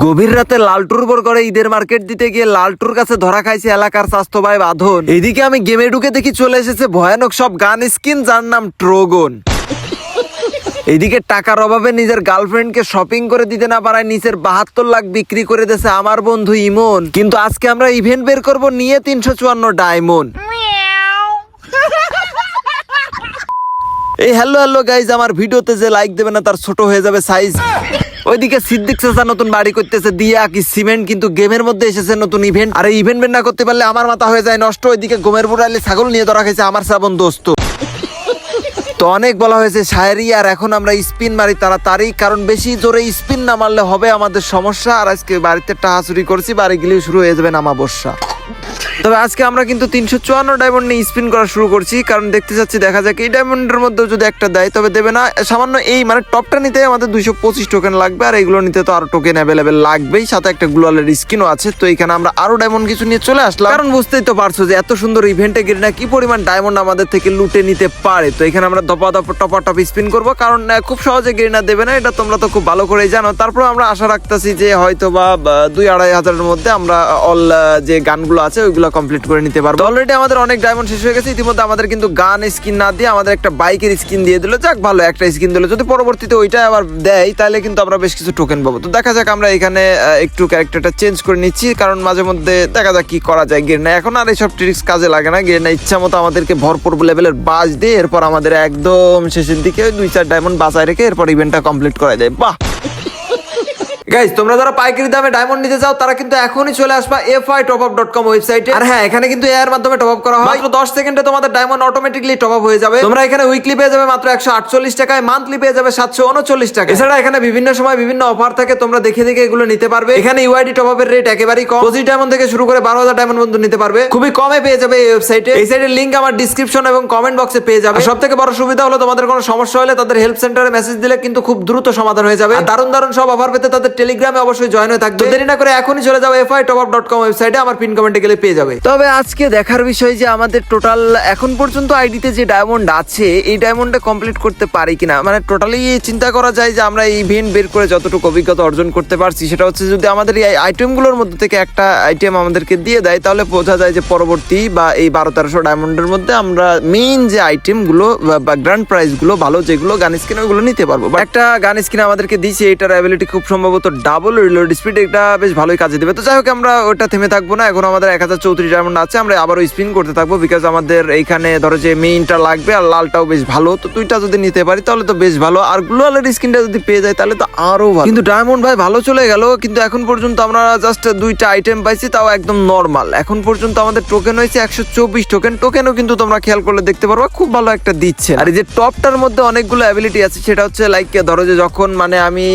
গভীর রাতে লালটুর বর করে ঈদের মার্কেট দিতে গিয়ে লালটুর কাছে ধরা খাইছে এলাকার স্বাস্থ্য ভাই বাঁধন। এইদিকে আমি গেমে ঢুকে দেখি চলে এসেছে ভয়ানক সব গান স্কিন যার নাম ট্রোগন। এইদিকে টাকার অভাবে নিজের গার্লফ্রেন্ডকে শপিং করে দিতে না পারায় নিচের 72 লাখ বিক্রি করে দিয়েছে আমার বন্ধু ইমন। কিন্তু আজকে আমরা ইভেন্ট বের করব নিয়ে 354 ডায়মন্ড। এই হ্যালো গাইজ, আমার ভিডিওতে যে লাইক দেবে না তার ছোট হয়ে যাবে সাইজ। ওইদিকে সিদ্দিক চাচা নতুন বাড়ি করতেছে দিয়া কি সিমেন্ট, কিন্তু গেমের মধ্যে এসেছে নতুন ইভেন্ট। আর এই ইভেন্ট বের না করতে পারলে আমার মাথা হয়ে যায় নষ্ট। ওইদিকে গোমের বুড়াইলে ছাগল নিয়ে ধরা খাইছে আমার শ্রাবণ দোস্ত। তো অনেক বলা হয়েছে শায়েরি, আর এখন আমরা স্পিন মারি তাড়াতাড়ি, কারণ বেশি জোরে স্পিন না মারলে হবে আমাদের সমস্যা। আর আজকে বাড়িতে টাহাচুরি করছি, বাড়ি গেলেও শুরু হয়ে যাবে নামাবস্যা। তবে আজকে আমরা কিন্তু 354 ডায়মন্ড নিয়ে স্পিন করা শুরু করছি, কারণ দেখতে চাচ্ছি দেখা যাক এই ডায়মন্ডের মধ্যে যদি একটা দেয় তবে দেবে না। সামান্য এই মানে টপটা নিতে আমাদের 225 টোকেন লাগবে, আর এইগুলো নিতে তো আরো টোকেন অ্যাভেলেবেল লাগবেই, সাথে একটা গ্লোয়ালের স্কিনও আছে। তো এখানে আমরা আরো ডায়মন্ড কিছু নিয়ে চলে আসলাম, কারণ বুঝতেই তো পারছো যে এত সুন্দর ইভেন্টে গেরিনা কি পরিমাণ ডায়মন্ড আমাদের থেকে লুটে নিতে পারে। তো এখানে আমরা দপা টপ স্পিন করবো, কারণ খুব সহজে গেরিনা দেবে না, এটা তোমরা তো খুব ভালো করেই জানো। তারপর আমরা আশা রাখতেছি যে হয়তো বা 2-2.5 হাজারের মধ্যে আমরা অল যে গানগুলো আছে ওইগুলো কমপ্লিট করে নিতে পারবো। অলরেডি আমাদের অনেক ডায়মন্ড শেষ হয়ে গেছে। ইতিমধ্যে আমাদের কিন্তু গান স্কিন না দিয়ে আমাদের একটা বাইকের স্কিন দিয়ে দিল। যাক ভালো, একটা স্কিন দিল, যদি পরবর্তীতে ওইটা আবার দেয় তাহলে কিন্তু আমরা বেশ কিছু টোকেন পাবো। তো দেখা যাক, আমরা এখানে একটু ক্যারেক্টারটা চেঞ্জ করে নিচ্ছি, কারণ মাঝে মধ্যে দেখা যাক কি করা যায়। গেরিনা এখন আর এইসব ট্রিক্স কাজে লাগে না। গেরিনা ইচ্ছা মতো আমাদেরকে ভরপুর লেভেলের বাজ দিয়ে এরপর আমাদের একদম শেষের দিকে 2-4 ডায়মন্ড বাঁচায় রেখে এরপর ইভেন্টটা কমপ্লিট করা যায়। বাহ গাইস, তোমরা যারা পাইকারি দামে ডায়মন্ড নিতে চাও তারা কিন্তু এখনই চলে আসবা fitopup.com ওয়েবসাইটে। আর হ্যাঁ, এখানে কিন্তু এর মাধ্যমে টপ আপ করা হয়। মাত্র 10 সেকেন্ডে তোমাদের ডায়মন্ড অটোমেটিক্যালি টপ আপ হয়ে যাবে। তোমরা এখানে উইকলি পেয়ে যাবে মাত্র 148 টাকায়, মান্থলি পেয়ে যাবে 739 টাকা। এছাড়া এখানে বিভিন্ন সময় বিভিন্ন অফার থাকে, তোমরা দেখে দেখে এগুলো নিতে পারবে। এখানে ইউআইডি টপ আপের রেট একেবারেই কম, 25 ডায়মন্ড থেকে শুরু করে 12,000 ডায়মন্ড পর্যন্ত নিতে পারবে, খুবই কমে পেয়ে যাবে এই ওয়েবসাইটে। এই সাইটের লিংক আমার ডেসক্রিপশন এবং কমেন্ট বক্সে পেয়ে যাবে। সবথেকে বড় সুবিধা হলো তোমাদের কোনো সমস্যা হলে তাদের হেল্প সেন্টারে মেসেজ দিলে কিন্তু খুব দ্রুত সমাধান হয়ে যাবে। দারুণ দারুণ সব অফার পেতে তাদের টেলিগ্রামে অবশ্যই জয়েন হয়ে থাকবে। দেরি না করে এখনই চলে যাও fitopup.com ওয়েবসাইটে, আমার পিন কমেন্টে গেলে পেয়ে যাবে। তবে আজকে দেখার বিষয় যে আমাদের টোটাল এখন পর্যন্ত আইডিতে যে ডায়মন্ড আছে এই ডায়মন্ডটা কমপ্লিট করতে পারি কিনা। মানে টোটালি চিন্তা করা যায় যে আমরা এই ইভেন্ট বের করে যতটুকু অভিজ্ঞতা অর্জন করতে পারছি, সেটা হচ্ছে যদি আমাদের এই আইটেমগুলোর মধ্যে থেকে একটা আইটেম আমাদেরকে দিয়ে দেয় তাহলে বোঝা যায় যে পরবর্তী বা এই 1200-1300 ডায়মন্ডের মধ্যে আমরা মেইন যে আইটেমগুলো বা গ্র্যান্ড প্রাইজগুলো ভালো যেগুলো গান স্কিন ওগুলো নিতে পারবো। একটা গান স্কিন আমাদেরকে দিয়েছে, এটার অ্যাবিলিটি খুব সম্ভবত ডাবল রিলোড স্পিড, এটা বেশ ভালোই কাজে দেবে। তো যাই হোক, আমরা ওটা থেমে থাকবো না। এখন আমাদের 1034 ডায়মন্ড আছে, আমরা আবারও স্পিন করতে থাকবো, বিকজ আমাদের এইখানে ধরো যে মেইনটা লাগবে আর লালটাও বেশ ভালো। তো দুইটা যদি নিতে পারি তাহলে তো বেশ ভালো, আর গ্লোয়ালের স্কিনটা যদি পেয়ে যায় তাহলে তো আরো ভালো। কিন্তু ডায়মন্ড ভাই ভালো চলে গেল, কিন্তু এখন পর্যন্ত আমরা জাস্ট 2টা আইটেম পাইছি, তাও একদম নর্মাল। এখন পর্যন্ত আমাদের টোকেন হয়েছে 124 টোকেন। টোকেনও কিন্তু তোমরা খেয়াল করলে দেখতে পারবা খুব ভালো একটা দিচ্ছে। আর এই যে টপটার মধ্যে অনেকগুলো অ্যাবিলিটি আছে, সেটা হচ্ছে লাইক ধরো যে যখন মানে আমি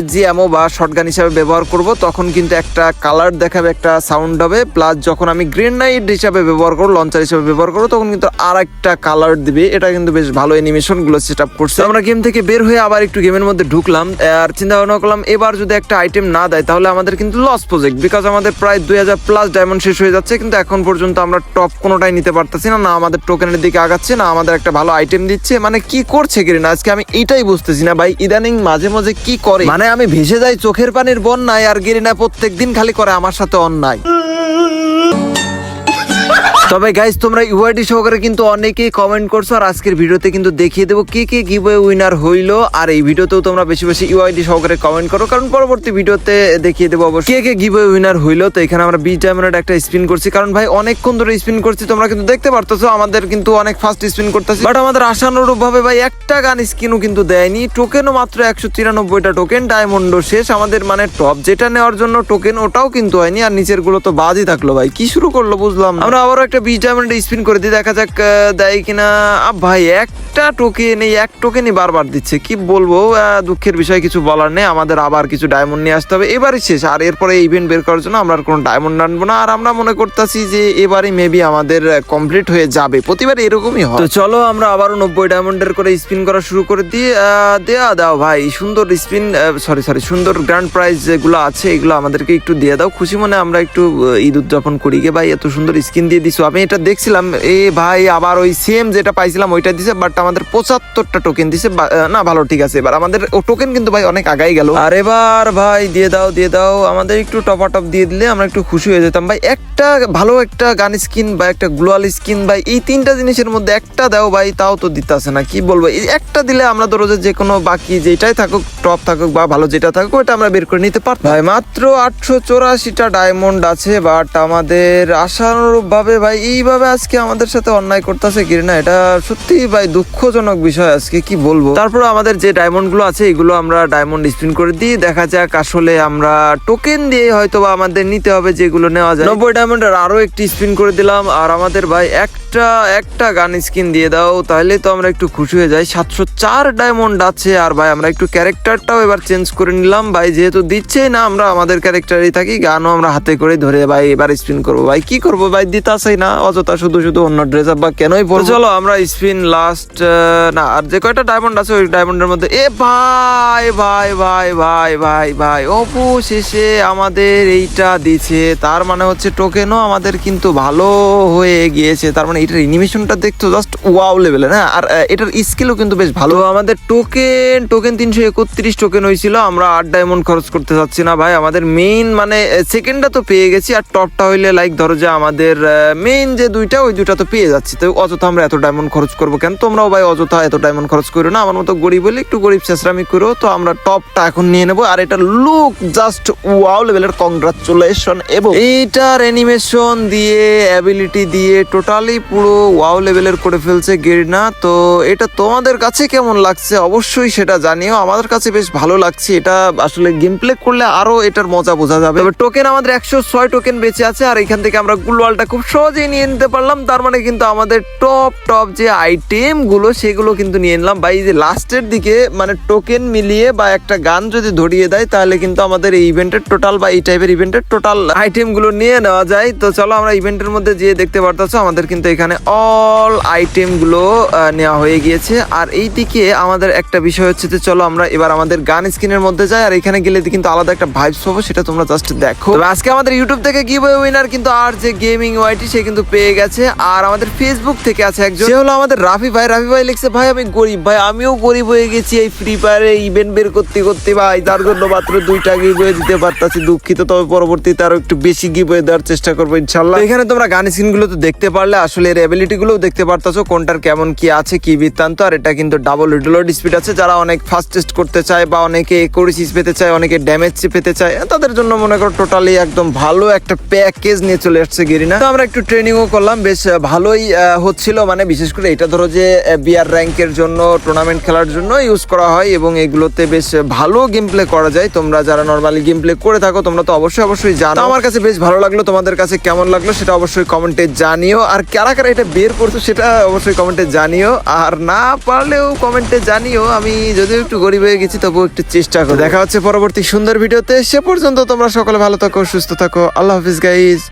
এজি অ্যামো বা শটগান হিসাবে ব্যবহার করব তখন কিন্তু একটা কালার দেখাবে, একটা সাউন্ড হবে, প্লাস যখন আমি গ্রেনেড হিসাবে ব্যবহার করবো, লঞ্চার হিসাবে ব্যবহার করবো, তখন কিন্তু আর একটা কালার দিবে। এটা কিন্তু বেশ ভালো অ্যানিমেশন গুলো সেট আপ করছে। আমরা গেম থেকে বের হয়ে আবার একটু গেমের মধ্যে ঢুকলাম, আর চিন্তা ভাবনা করলাম এবার যদি একটা আইটেম না দেয় তাহলে আমাদের কিন্তু লস প্রজেক্ট, বিকজ আমাদের প্রায় 2000+ ডায়মন্ড শেষ হয়ে যাচ্ছে, কিন্তু এখন পর্যন্ত আমরা টপ কোনোটাই নিতে পারতেছি না। না আমাদের টোকেনের দিকে আগাচ্ছে, না আমাদের একটা ভালো আইটেম দিচ্ছে। মানে কি করছে গেরিনা আজকে, আমি এইটাই বুঝতেছি না ভাই। ইদানিং মাঝে মাঝে কি করে, মানে আমি ভেসে যাই চোখের পানির বন্যায়, আর গেরিনা প্রত্যেকদিন খালি করে আমার সাথে অন্যায়। তবে গাইস, তোমরা ইউআইডি সহকারে কিন্তু অনেকেই কমেন্ট করছো, আর আজকের ভিডিওতে কিন্তু দেখিয়ে দেবো কে কে গিভওয়ে উইনার হইলো। আর এই ভিডিওতেও তোমরা বেশি বেশি ইউআইডি সহকারে কমেন্ট করো, কারণ পরবর্তী ভিডিওতে দেখিয়ে দেবো অবশ্যই কে কে গিভওয়ে উইনার হইলো। তো এখানে আমরা 20 ডায়মন্ডের একটা স্পিন করছি, কারণ ভাই অনেকক্ষণ ধরে স্পিন করছি, তোমরা কিন্তু দেখতে পারতেছো আমাদের কিন্তু অনেক ফাস্ট স্পিন করতেছি, বাট আমাদের আশানুরূপ ভাবে ভাই একটা গান স্কিনও কিন্তু দেয়নি। টোকেনও মাত্র 193টা টোকেন, ডায়মন্ডও শেষ আমাদের, মানে টপ যেটা নেওয়ার জন্য টোকেন ওটাও কিন্তু হয়নি, আর নিচের গুলো তো বাদই থাকলো। ভাই কি শুরু করলো বুঝলাম। আমরা আবারও একটা 20 ডায়মন্ডে স্পিন করে দিই, দেখা যাক দেয় কিনা। ভাই একটা টোকেন, এই এক টোকেনই বারবার দিচ্ছে, কি বলবো। দুঃখের বিষয়, কিছু বলার নেই। আমাদের আবার কিছু ডায়মন্ড নিয়ে আসতে হবে, এবারই শেষ। আর এরপরে ইভেন্ট বের করার জন্য আমরা আর কোনো ডায়মন্ড আনবো না, আর আমরা মনে করতেছি যে এবারই মেবি আমাদের কমপ্লিট হয়ে যাবে। প্রতিবার এরকমই হয়। তো চলো আমরা আবারও 90 ডায়মন্ডের করে স্পিন করা শুরু করে দিই। দেয়া দাও ভাই, সুন্দর স্পিন, সরি সুন্দর গ্র্যান্ড প্রাইজ যেগুলো আছে এগুলো আমাদেরকে একটু দিয়ে দাও। খুশি মনে আমরা একটু ঈদ উদযাপন করি গে ভাই, এত সুন্দর স্কিন দিয়ে দিছো আমি এটা দেখছিলাম ভাই আবার ওই সেম যেটা পাইছিলাম ওইটা দিছে, বাট আমাদের 75টা টোকেন দিছে। না ভালো, ঠিক আছে, এবার আমাদের টোকেন কিন্তু ভাই অনেক আগাই গেল। আর এবার ভাই দিয়ে দাও আমাদের একটু টপ দিয়ে দিলে আমরা একটু খুশি হয়ে যেতাম ভাই। একটা ভালো একটা গান স্কিন বা একটা গ্লোয়াল স্কিন ভাই, এই 3টা জিনিসের মধ্যে একটা দাও ভাই, তাও তো দিতেছে না, কি বলবো। এই একটা দিলে আমরা ধরো যে কোনো বাকি যেটাই থাকুক, টপ থাকুক বা ভালো যেটা থাকুক, ওটা আমরা বের করে নিতে পারতাম। ভাই মাত্র 884টা ডায়মন্ড আছে, বাট আমাদের আশানুরূপ ভাবে ভাই এইভাবে আজকে আমাদের সাথে অন্যায় করতেছে গেরিনা, এটা সত্যি ভাই দুঃখজনক বিষয় আজকে, কি বলবো। তারপর আমাদের যে ডায়মন্ড গুলো আছে এগুলো আমরা ডায়মন্ড স্পিন করে দিই, দেখা যাক আসলে আমরা টোকেন দিয়ে হয়তো বা আমাদের নিতে হবে যেগুলো নেওয়া যায়। 90 ডায়মন্ডের আরো একটি স্পিন করে দিলাম, আর আমাদের ভাই একটা গান স্কিন দিয়ে দাও, তাহলে তো আমরা একটু খুশি হয়ে যাই। 704 ডায়মন্ড আছে, আর ভাই আমরা একটু ক্যারেক্টারটাও এবার চেঞ্জ করে নিলাম ভাই, যেহেতু দিচ্ছেই না আমরা আমাদের ক্যারেক্টারই থাকি, গানও আমরা হাতে করে ধরে ভাই এবার স্পিন করবো। ভাই কি করবো ভাই, দিতাছেই না, অযথা শুধু অন্য ড্রেস আপ বা কেনই পড়বো। চলো আমরা স্পিন লাস্ট না আর যে কয়টা ডায়মন্ড আছে ওই ডায়মন্ডের মধ্যে ভাই অবশেষে আমাদের এইটা দিছে, তার মানে হচ্ছে টোকেনও আমাদের কিন্তু ভালো হয়ে গিয়েছে। তার মানে এটার অ্যানিমেশনটা দেখতো জাস্ট ওয়াও লেভেলের, হ্যাঁ, আর এটার স্কিলও কিন্তু বেশ ভালো। আমাদের টোকেন 331 টোকেন হয়েছিল, আমরা 8 ডায়মন্ড খরচ করতে চাচ্ছি না ভাই। আমাদের মেইন মানে সেকেন্ডটা তো পেয়ে গেছি, আর টপটা হইলে লাইক ধরো যে আমাদের মেইন যে ওই দুইটা তো পেয়ে যাচ্ছি, তো অযথা আমরা এত ডায়মন্ড খরচ করবো কেন? তোমরাও ভাই অযথা এত ডায়মন্ড খরচ করো না, আমার মতো গরিব হলে একটু গরিব চেষ্টামি করো। তো আমরা টপটা এখন নিয়ে নেবো, আর এটার লুক জাস্ট ওয়াও লেভেলের, কংগ্রাচুলেশন। এবং এইটার অ্যানিমেশন দিয়ে অ্যাবিলিটি দিয়ে টোটালি পুরো ওয়াও লেভেলের করে ফেলছে গেরিনা। তো এটা তোমাদের কাছে কেমন লাগছে অবশ্যই সেটা জানিও, আমাদের কাছে বেশ ভালো লাগছে। এটা আসলে গেম প্লে করলে আরো এটার মজা বোঝা যাবে। তবে টোকেন আমাদের 106 টোকেন বেঁচে আছে, আর এখান থেকে আমরা গ্লোয়ালটা খুব সহজেই নিয়ে নিতে পারলাম। তার মানে কিন্তু আমাদের টপ যে আইটেম গুলো সেগুলো কিন্তু নিয়ে নিলাম ভাই। যে লাস্টের দিকে মানে টোকেন মিলিয়ে বা একটা গান যদি ধরিয়ে দেয়, তাহলে কিন্তু আমাদের এই ইভেন্টের টোটাল বা এই টাইপের ইভেন্টের টোটাল আইটেম গুলো নিয়ে নেওয়া যায়। তো চলো আমরা ইভেন্টের মধ্যে যে দেখতে পারতেছো আমাদের কিন্তু এখানে অল আইটেম গুলো নেওয়া হয়ে গিয়েছে। আর এই দিকে আমাদের একটা বিষয় হচ্ছে যে চলো আমরা এবার আমাদের গান স্ক্রিনের মধ্যে যাই, আর এখানে গেলে কিন্তু আলাদা একটা ভাইবস পাবো, সেটা তোমরা জাস্ট দেখো। আজকে আমাদের ইউটিউব থেকে গিভঅ্যাওয়ে উইনার কিন্তু আর যে গেমিং ওয়াইটি সে কিন্তু পেয়ে গেছে, আর আমাদের ফেসবুক থেকে আছে একজন, সে হলো আমাদের রাফি ভাই লিখছে ভাই আমি গরিব ভাই, আমিও গরিব হয়ে গেছি এই ফ্রি ফায়ারে ইভেন্ট বের করতে ভাই, তার জন্য মাত্র 2টা গিভঅ্যাওয়ে দিতে পারতাছি, দুঃখিত। তবে পরবর্তীতে আরো একটু বেশি গিভঅ্যাওয়ে দেওয়ার চেষ্টা করবো ইনশাআল্লাহ। এখানে তোমরা গান স্ক্রিন গুলো তো দেখতে পারলে, আসলে এর অ্যাবিলিটি গুলো দেখতে পারতাছো কোনটার কেমন কি আছে, কি বৃত্তান্ত। আর এটা কিন্তু ডাবল রিলোড স্পিড আছে, যারা অনেক ফাস্টেস্ট করতে চায় বা অনেকে একুরেসি পেতে চায়, অনেকে ড্যামেজ পেতে চায়, তাদের জন্য মনে করো টোটালি একদম ভালো একটা প্যাকেজ নিয়ে চলে আসছে গেরিনা। তো আমরা একটু ট্রেনিংও করলাম, বেশ ভালোই হচ্ছিল। মানে বিশেষ করে এটা ধরো যে বিআর র্যাঙ্কের জন্য টুর্নামেন্ট খেলার জন্য ইউজ করা হয়, এবং এগুলোতে বেশ ভালো গেম প্লে করা যায়। তোমরা যারা নর্মালি গেম প্লে করে থাকো তোমরা তো অবশ্যই জানো। আমার কাছে বেশ ভালো লাগলো, তোমাদের কাছে কেমন লাগলো সেটা অবশ্যই কমেন্টে জানিও, আর কারা এটা বের করছো সেটা অবশ্যই কমেন্টে জানিও, আর না পারলেও কমেন্টে জানিও। আমি যদিও একটু গরিব হয়ে গেছি তবুও একটু চেষ্টা করো। দেখা হচ্ছে পরবর্তী সুন্দর ভিডিওতে, সে পর্যন্ত তোমরা সকলে ভালো থাকো, সুস্থ থাকো। আল্লাহ হাফিজ গাইজ।